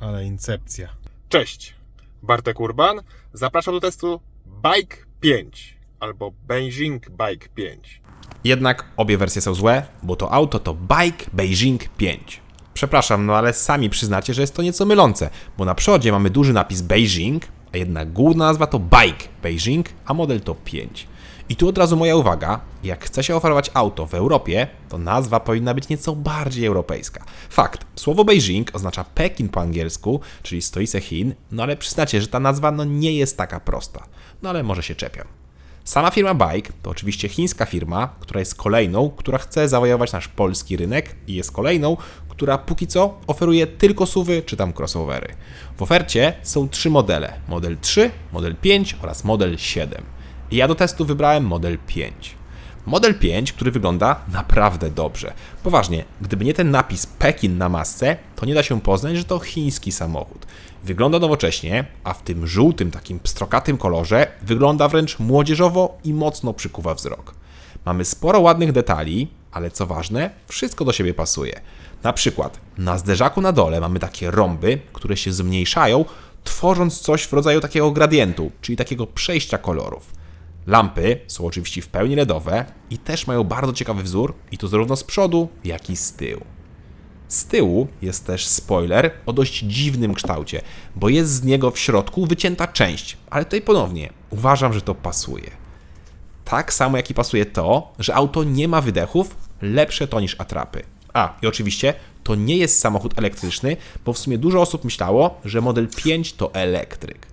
Ale incepcja. Cześć, Bartek Urban. Zapraszam do testu Bike 5 albo Beijing Bike 5. Jednak obie wersje są złe, bo to auto to Bike Beijing 5. Przepraszam, no ale sami przyznacie, że jest to nieco mylące, bo na przodzie mamy duży napis Beijing, a jednak główna nazwa to Bike Beijing, a model to 5. I tu od razu moja uwaga, jak chce się oferować auto w Europie, to nazwa powinna być nieco bardziej europejska. Fakt, słowo Beijing oznacza Pekin po angielsku, czyli stolice Chin, no ale przyznacie, że ta nazwa nie jest taka prosta. No ale może się czepiam. Sama firma Bike to oczywiście chińska firma, która jest kolejną, która chce zawojować nasz polski rynek i jest kolejną, która póki co oferuje tylko SUV-y czy tam crossovery. W ofercie są 3 modele, model 3, model 5 oraz model 7. I ja do testu wybrałem model 5. Model 5, który wygląda naprawdę dobrze. Poważnie, gdyby nie ten napis Pekin na masce, to nie da się poznać, że to chiński samochód. Wygląda nowocześnie, a w tym żółtym, takim pstrokatym kolorze wygląda wręcz młodzieżowo i mocno przykuwa wzrok. Mamy sporo ładnych detali, ale co ważne, wszystko do siebie pasuje. Na przykład na zderzaku na dole mamy takie rąby, które się zmniejszają, tworząc coś w rodzaju takiego gradientu, czyli takiego przejścia kolorów. Lampy są oczywiście w pełni LEDowe i też mają bardzo ciekawy wzór i to zarówno z przodu, jak i z tyłu. Z tyłu jest też spoiler o dość dziwnym kształcie, bo jest z niego w środku wycięta część, ale tutaj ponownie uważam, że to pasuje. Tak samo jak i pasuje to, że auto nie ma wydechów, lepsze to niż atrapy. A, i oczywiście to nie jest samochód elektryczny, bo w sumie dużo osób myślało, że model 5 to elektryk.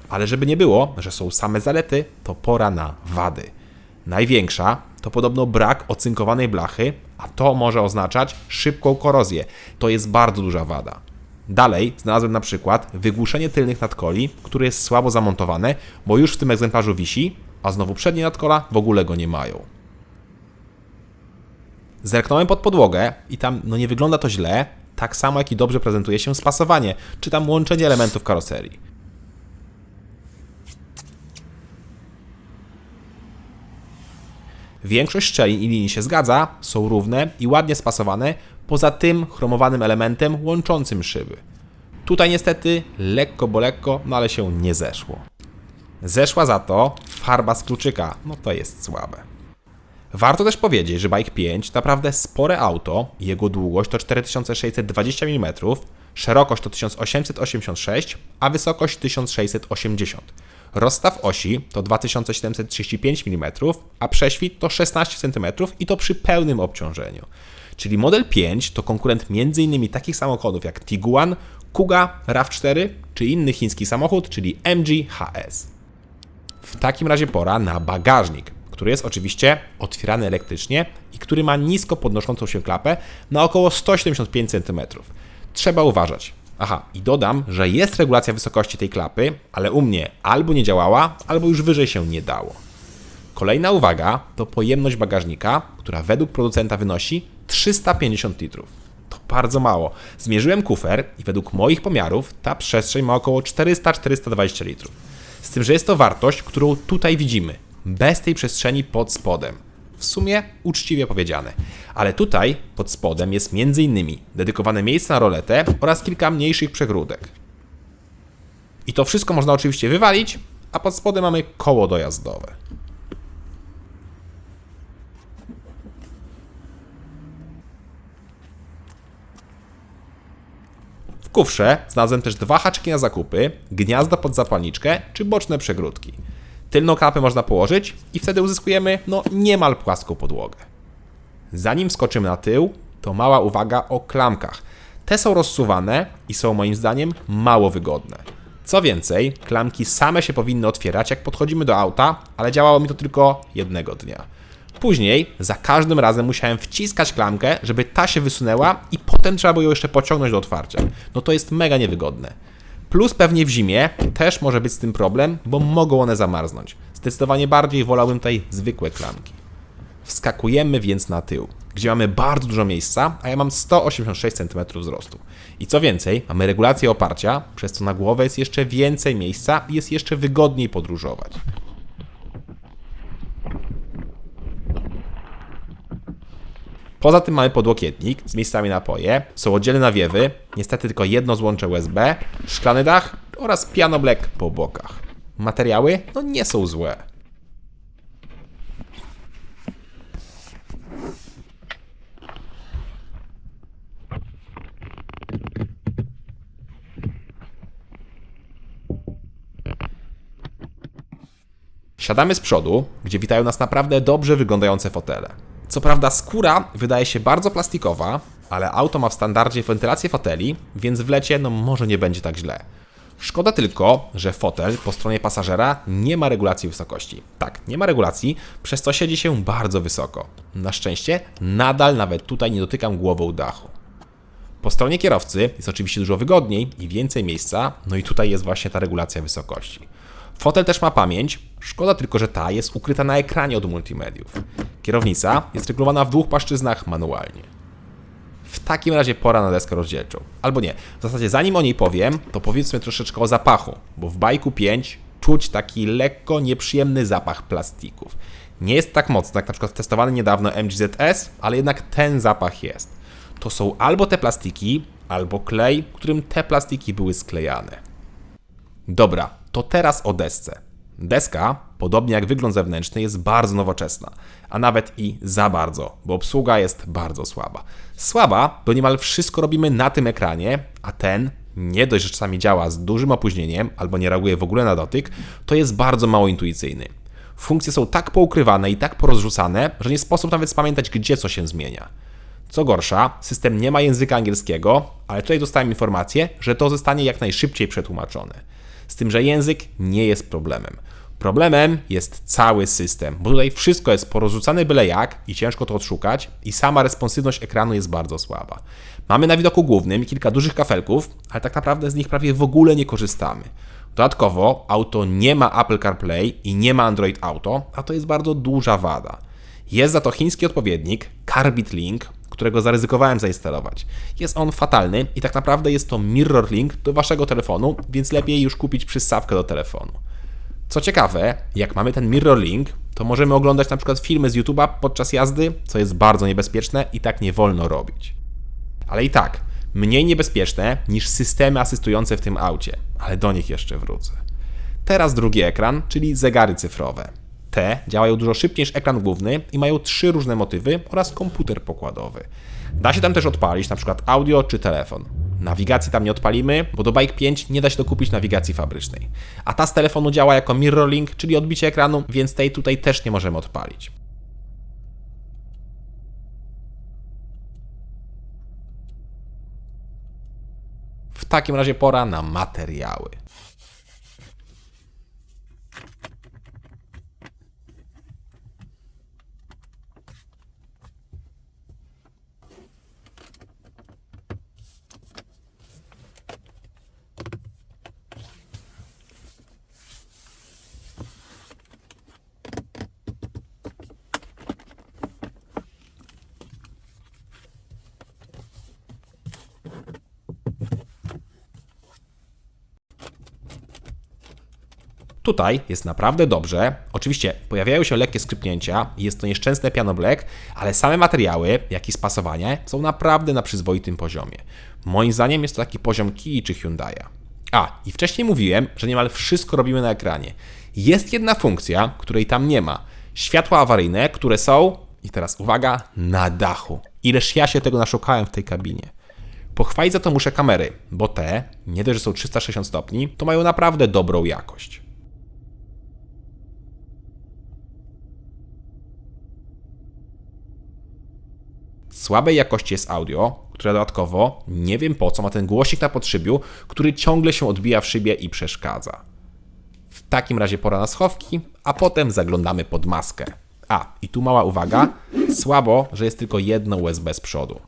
Ale żeby nie było, że są same zalety, to pora na wady. Największa to podobno brak ocynkowanej blachy, a to może oznaczać szybką korozję. To jest bardzo duża wada. Dalej znalazłem na przykład wygłuszenie tylnych nadkoli, które jest słabo zamontowane, bo już w tym egzemplarzu wisi, a znowu przednie nadkola w ogóle go nie mają. Zerknąłem pod podłogę i tam nie wygląda to źle, tak samo jak i dobrze prezentuje się spasowanie, czy tam łączenie elementów karoserii. Większość szczelin i linii się zgadza, są równe i ładnie spasowane, poza tym chromowanym elementem łączącym szyby. Tutaj niestety lekko, no ale się nie zeszło. Zeszła za to farba z kluczyka, no to jest słabe. Warto też powiedzieć, że Bike 5 naprawdę spore auto, jego długość to 4620 mm, szerokość to 1886, a wysokość 1680. Rozstaw osi to 2735 mm, a prześwit to 16 cm i to przy pełnym obciążeniu. Czyli model 5 to konkurent m.in. takich samochodów jak Tiguan, Kuga, RAV4 czy inny chiński samochód, czyli MG HS. W takim razie pora na bagażnik, który jest oczywiście otwierany elektrycznie i który ma nisko podnoszącą się klapę na około 175 cm. Trzeba uważać. Aha, i dodam, że jest regulacja wysokości tej klapy, ale u mnie albo nie działała, albo już wyżej się nie dało. Kolejna uwaga to pojemność bagażnika, która według producenta wynosi 350 litrów. To bardzo mało. Zmierzyłem kufer i według moich pomiarów ta przestrzeń ma około 400-420 litrów. Z tym, że jest to wartość, którą tutaj widzimy, bez tej przestrzeni pod spodem. W sumie uczciwie powiedziane. Ale tutaj pod spodem jest m.in. dedykowane miejsce na roletę oraz kilka mniejszych przegródek. I to wszystko można oczywiście wywalić, a pod spodem mamy koło dojazdowe. W kufrze znalazłem też 2 haczyki na zakupy, gniazda pod zapalniczkę czy boczne przegródki. Tylną klapę można położyć i wtedy uzyskujemy niemal płaską podłogę. Zanim skoczymy na tył, to mała uwaga o klamkach. Te są rozsuwane i są moim zdaniem mało wygodne. Co więcej, klamki same się powinny otwierać jak podchodzimy do auta, ale działało mi to tylko jednego dnia. Później za każdym razem musiałem wciskać klamkę, żeby ta się wysunęła i potem trzeba było ją jeszcze pociągnąć do otwarcia. No to jest mega niewygodne. Plus pewnie w zimie też może być z tym problem, bo mogą one zamarznąć. Zdecydowanie bardziej wolałbym tutaj zwykłe klamki. Wskakujemy więc na tył, gdzie mamy bardzo dużo miejsca, a ja mam 186 cm wzrostu. I co więcej, mamy regulację oparcia, przez co na głowę jest jeszcze więcej miejsca i jest jeszcze wygodniej podróżować. Poza tym mamy podłokietnik z miejscami na napoje, są oddzielne nawiewy, niestety tylko jedno złącze USB, szklany dach oraz piano black po bokach. Materiały no nie są złe. Siadamy z przodu, gdzie witają nas naprawdę dobrze wyglądające fotele. Co prawda skóra wydaje się bardzo plastikowa, ale auto ma w standardzie wentylację foteli, więc w lecie no może nie będzie tak źle. Szkoda tylko, że fotel po stronie pasażera nie ma regulacji wysokości. Tak, nie ma regulacji, przez co siedzi się bardzo wysoko. Na szczęście nadal nawet tutaj nie dotykam głową dachu. Po stronie kierowcy jest oczywiście dużo wygodniej i więcej miejsca, no i tutaj jest właśnie ta regulacja wysokości. Fotel też ma pamięć, szkoda tylko, że ta jest ukryta na ekranie od multimediów. Kierownica jest regulowana w 2 płaszczyznach manualnie. W takim razie pora na deskę rozdzielczą. Albo nie, w zasadzie zanim o niej powiem, to powiedzmy troszeczkę o zapachu, bo w Bike'u 5 czuć taki lekko nieprzyjemny zapach plastików. Nie jest tak mocny jak na przykład testowany niedawno MGZS, ale jednak ten zapach jest. To są albo te plastiki, albo klej, którym te plastiki były sklejane. Dobra, to teraz o desce. Deska, podobnie jak wygląd zewnętrzny, jest bardzo nowoczesna, a nawet i za bardzo, bo obsługa jest bardzo słaba. Słaba, bo niemal wszystko robimy na tym ekranie, a ten nie dość, że czasami działa z dużym opóźnieniem albo nie reaguje w ogóle na dotyk, to jest bardzo mało intuicyjny. Funkcje są tak poukrywane i tak porozrzucane, że nie sposób nawet spamiętać, gdzie co się zmienia. Co gorsza, system nie ma języka angielskiego, ale tutaj dostałem informację, że to zostanie jak najszybciej przetłumaczone. Z tym, że język nie jest problemem. Problemem jest cały system, bo tutaj wszystko jest porozrzucane byle jak i ciężko to odszukać i sama responsywność ekranu jest bardzo słaba. Mamy na widoku głównym kilka dużych kafelków, ale tak naprawdę z nich prawie w ogóle nie korzystamy. Dodatkowo auto nie ma Apple CarPlay i nie ma Android Auto, a to jest bardzo duża wada. Jest za to chiński odpowiednik Carbit Link, którego zaryzykowałem zainstalować. Jest on fatalny i tak naprawdę jest to mirror link do waszego telefonu, więc lepiej już kupić przystawkę do telefonu. Co ciekawe, jak mamy ten mirror link, to możemy oglądać na przykład filmy z YouTube'a podczas jazdy, co jest bardzo niebezpieczne i tak nie wolno robić. Ale i tak, mniej niebezpieczne niż systemy asystujące w tym aucie, ale do nich jeszcze wrócę. Teraz drugi ekran, czyli zegary cyfrowe. Te działają dużo szybciej niż ekran główny i mają 3 różne motywy oraz komputer pokładowy. Da się tam też odpalić np. audio czy telefon. Nawigacji tam nie odpalimy, bo do Bike 5 nie da się dokupić nawigacji fabrycznej. A ta z telefonu działa jako mirror link, czyli odbicie ekranu, więc tej tutaj też nie możemy odpalić. W takim razie pora na materiały. Tutaj jest naprawdę dobrze. Oczywiście pojawiają się lekkie skrzypnięcia i jest to nieszczęsne piano black, ale same materiały, jak i spasowanie są naprawdę na przyzwoitym poziomie. Moim zdaniem jest to taki poziom Kii czy Hyundai'a. I wcześniej mówiłem, że niemal wszystko robimy na ekranie. Jest jedna funkcja, której tam nie ma. Światła awaryjne, które są, i teraz uwaga, na dachu. Ileż ja się tego naszukałem w tej kabinie. Pochwalić za to muszę kamery, bo te, nie dość, że są 360 stopni, to mają naprawdę dobrą jakość. Słabej jakości jest audio, które dodatkowo, nie wiem po co, ma ten głosik na podszybiu, który ciągle się odbija w szybie i przeszkadza. W takim razie pora na schowki, a potem zaglądamy pod maskę. I tu mała uwaga, słabo, że jest tylko jedno USB z przodu.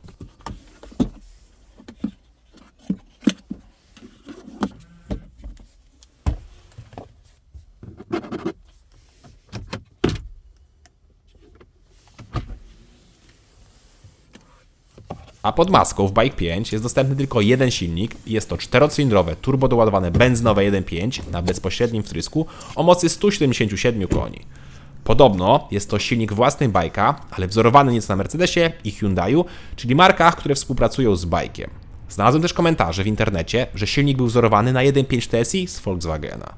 A pod maską w Bike 5 jest dostępny tylko jeden silnik i jest to 4-cylindrowe turbodoładowane benzynowe 1.5 na bezpośrednim wtrysku o mocy 177 koni. Podobno jest to silnik własny bajka, ale wzorowany nieco na Mercedesie i Hyundaiu, czyli markach, które współpracują z bajkiem. Znalazłem też komentarze w internecie, że silnik był wzorowany na 1.5 TSI z Volkswagena.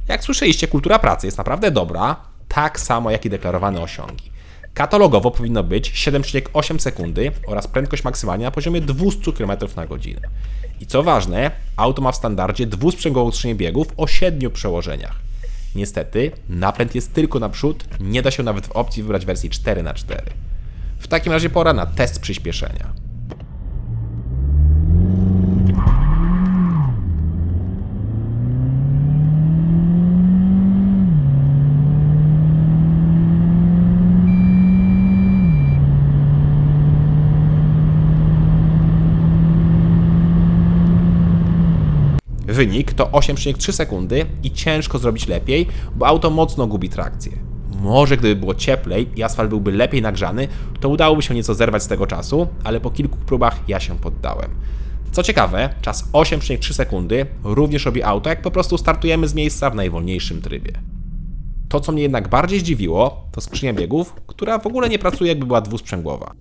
Jak słyszeliście, kultura pracy jest naprawdę dobra, tak samo jak i deklarowane osiągi. Katalogowo powinno być 7,8 sekundy oraz prędkość maksymalna na poziomie 200 km na godzinę. I co ważne, auto ma w standardzie dwusprzęgłową skrzynię biegów o 7 przełożeniach. Niestety, napęd jest tylko naprzód, nie da się nawet w opcji wybrać wersji 4x4. W takim razie pora na test przyspieszenia. Wynik to 8,3 sekundy i ciężko zrobić lepiej, bo auto mocno gubi trakcję. Może gdyby było cieplej i asfalt byłby lepiej nagrzany, to udałoby się nieco zerwać z tego czasu, ale po kilku próbach ja się poddałem. Co ciekawe, czas 8,3 sekundy również robi auto, jak po prostu startujemy z miejsca w najwolniejszym trybie. To, co mnie jednak bardziej zdziwiło, to skrzynia biegów, która w ogóle nie pracuje, jakby była dwusprzęgłowa.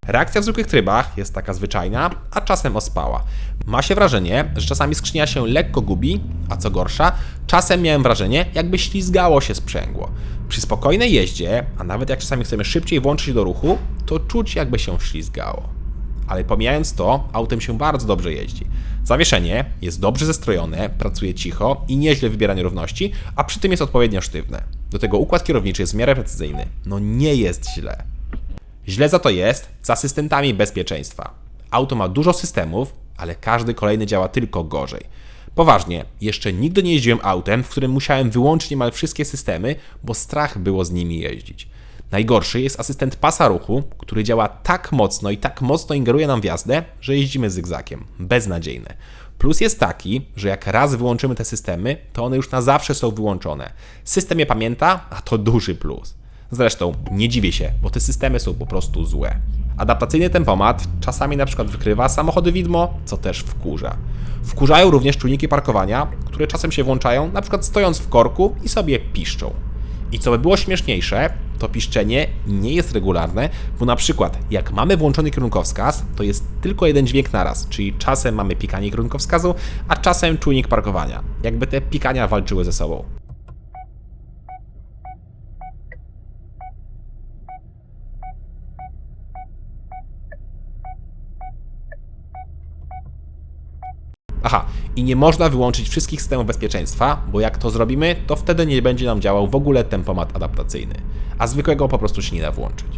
Reakcja w zwykłych trybach jest taka zwyczajna, a czasem ospała. Ma się wrażenie, że czasami skrzynia się lekko gubi, a co gorsza, czasem miałem wrażenie, jakby ślizgało się sprzęgło. Przy spokojnej jeździe, a nawet jak czasami chcemy szybciej włączyć do ruchu, to czuć jakby się ślizgało. Ale pomijając to, autem się bardzo dobrze jeździ. Zawieszenie jest dobrze zestrojone, pracuje cicho i nieźle wybiera nierówności, a przy tym jest odpowiednio sztywne. Do tego układ kierowniczy jest w miarę precyzyjny. No nie jest źle. Źle za to jest z asystentami bezpieczeństwa. Auto ma dużo systemów, ale każdy kolejny działa tylko gorzej. Poważnie, jeszcze nigdy nie jeździłem autem, w którym musiałem wyłączyć niemal wszystkie systemy, bo strach było z nimi jeździć. Najgorszy jest asystent pasa ruchu, który działa tak mocno i tak mocno ingeruje nam w jazdę, że jeździmy zygzakiem. Beznadziejne. Plus jest taki, że jak raz wyłączymy te systemy, to one już na zawsze są wyłączone. System je pamięta, a to duży plus. Zresztą nie dziwię się, bo te systemy są po prostu złe. Adaptacyjny tempomat czasami na przykład wykrywa samochody widmo, co też wkurza. Wkurzają również czujniki parkowania, które czasem się włączają, na przykład stojąc w korku i sobie piszczą. I co by było śmieszniejsze, to piszczenie nie jest regularne, bo na przykład jak mamy włączony kierunkowskaz, to jest tylko jeden dźwięk naraz, czyli czasem mamy pikanie kierunkowskazu, a czasem czujnik parkowania. Jakby te pikania walczyły ze sobą. Aha, i nie można wyłączyć wszystkich systemów bezpieczeństwa, bo jak to zrobimy, to wtedy nie będzie nam działał w ogóle tempomat adaptacyjny, a zwykłego po prostu się nie da włączyć.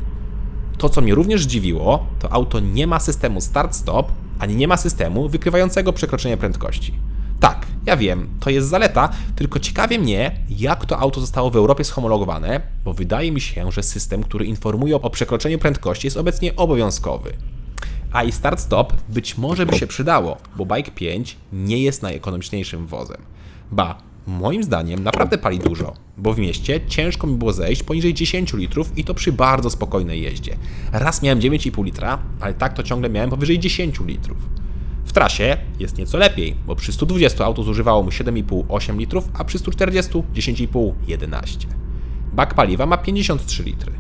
To, co mnie również zdziwiło, to auto nie ma systemu start-stop, ani nie ma systemu wykrywającego przekroczenie prędkości. Tak, ja wiem, to jest zaleta, tylko ciekawie mnie, jak to auto zostało w Europie schomologowane, bo wydaje mi się, że system, który informuje o przekroczeniu prędkości, jest obecnie obowiązkowy. A i start-stop być może by się przydało, bo Bike 5 nie jest najekonomiczniejszym wozem. Ba, moim zdaniem naprawdę pali dużo, bo w mieście ciężko mi było zejść poniżej 10 litrów i to przy bardzo spokojnej jeździe. Raz miałem 9,5 litra, ale tak to ciągle miałem powyżej 10 litrów. W trasie jest nieco lepiej, bo przy 120 auto zużywało mu 7,5-8 litrów, a przy 140 10,5-11. Bak paliwa ma 53 litry.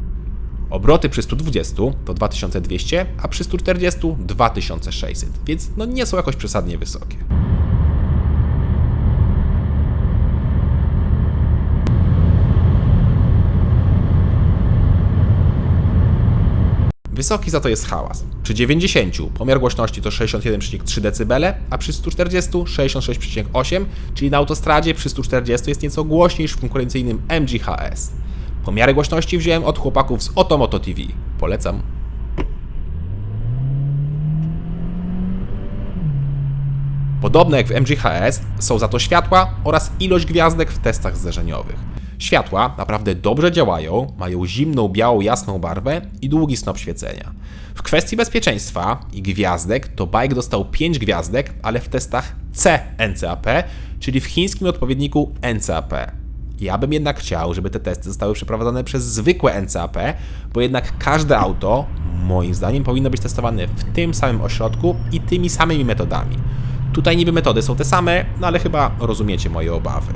Obroty przy 120 to 2200, a przy 140 2600, więc no nie są jakoś przesadnie wysokie. Wysoki za to jest hałas. Przy 90 pomiar głośności to 61,3 dB, a przy 140 66,8, czyli na autostradzie przy 140 jest nieco głośniej niż w konkurencyjnym MG HS. Pomiary głośności wziąłem od chłopaków z Otomoto TV. Polecam. Podobne jak w MG HS są za to światła oraz ilość gwiazdek w testach zderzeniowych. Światła naprawdę dobrze działają, mają zimną, białą, jasną barwę i długi snop świecenia. W kwestii bezpieczeństwa i gwiazdek to bike dostał 5 gwiazdek, ale w testach C NCAP, czyli w chińskim odpowiedniku NCAP. Ja bym jednak chciał, żeby te testy zostały przeprowadzone przez zwykłe NCAP, bo jednak każde auto, moim zdaniem, powinno być testowane w tym samym ośrodku i tymi samymi metodami. Tutaj niby metody są te same, no ale chyba rozumiecie moje obawy.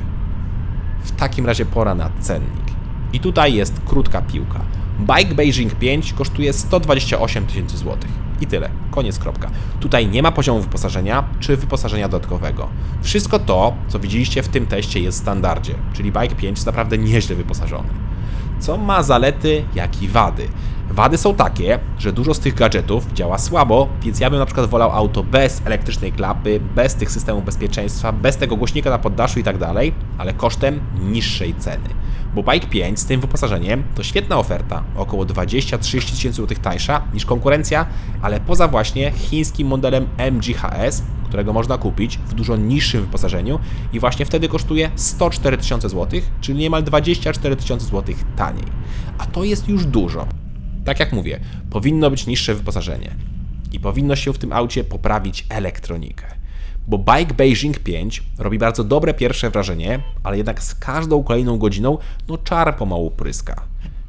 W takim razie pora na cennik. I tutaj jest krótka piłka. Bike Beijing 5 kosztuje 128 000 złotych. I tyle. Koniec, kropka. Tutaj nie ma poziomu wyposażenia czy wyposażenia dodatkowego. Wszystko to, co widzieliście w tym teście, jest w standardzie, czyli Bike 5 jest naprawdę nieźle wyposażony. Co ma zalety, jak i wady. Wady są takie, że dużo z tych gadżetów działa słabo, więc ja bym na przykład wolał auto bez elektrycznej klapy, bez tych systemów bezpieczeństwa, bez tego głośnika na poddaszu i tak dalej, ale kosztem niższej ceny. Bo Bike 5 z tym wyposażeniem to świetna oferta, około 20-30 tysięcy złotych tańsza niż konkurencja, ale poza właśnie chińskim modelem MG HS, którego można kupić w dużo niższym wyposażeniu i właśnie wtedy kosztuje 104 000 złotych, czyli niemal 24 000 złotych taniej. A to jest już dużo. Tak jak mówię, powinno być niższe wyposażenie i powinno się w tym aucie poprawić elektronikę. Bo Bike Beijing 5 robi bardzo dobre pierwsze wrażenie, ale jednak z każdą kolejną godziną czar pomału pryska.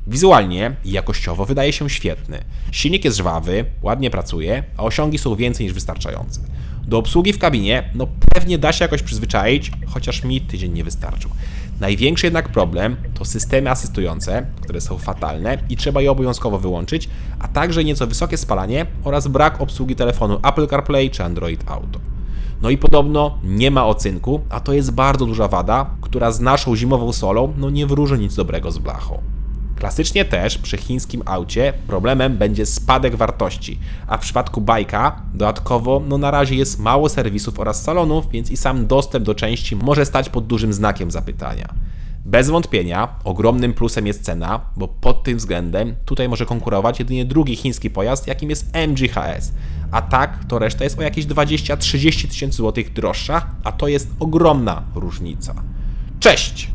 Wizualnie i jakościowo wydaje się świetny. Silnik jest żwawy, ładnie pracuje, a osiągi są więcej niż wystarczające. Do obsługi w kabinie pewnie da się jakoś przyzwyczaić, chociaż mi tydzień nie wystarczył. Największy jednak problem to systemy asystujące, które są fatalne i trzeba je obowiązkowo wyłączyć, a także nieco wysokie spalanie oraz brak obsługi telefonu Apple CarPlay czy Android Auto. No i podobno nie ma ocynku, a to jest bardzo duża wada, która z naszą zimową solą nie wróży nic dobrego z blachą. Klasycznie też przy chińskim aucie problemem będzie spadek wartości, a w przypadku bajka dodatkowo na razie jest mało serwisów oraz salonów, więc i sam dostęp do części może stać pod dużym znakiem zapytania. Bez wątpienia ogromnym plusem jest cena, bo pod tym względem tutaj może konkurować jedynie drugi chiński pojazd, jakim jest MG HS. A tak, to reszta jest o jakieś 20-30 tysięcy złotych droższa, a to jest ogromna różnica. Cześć!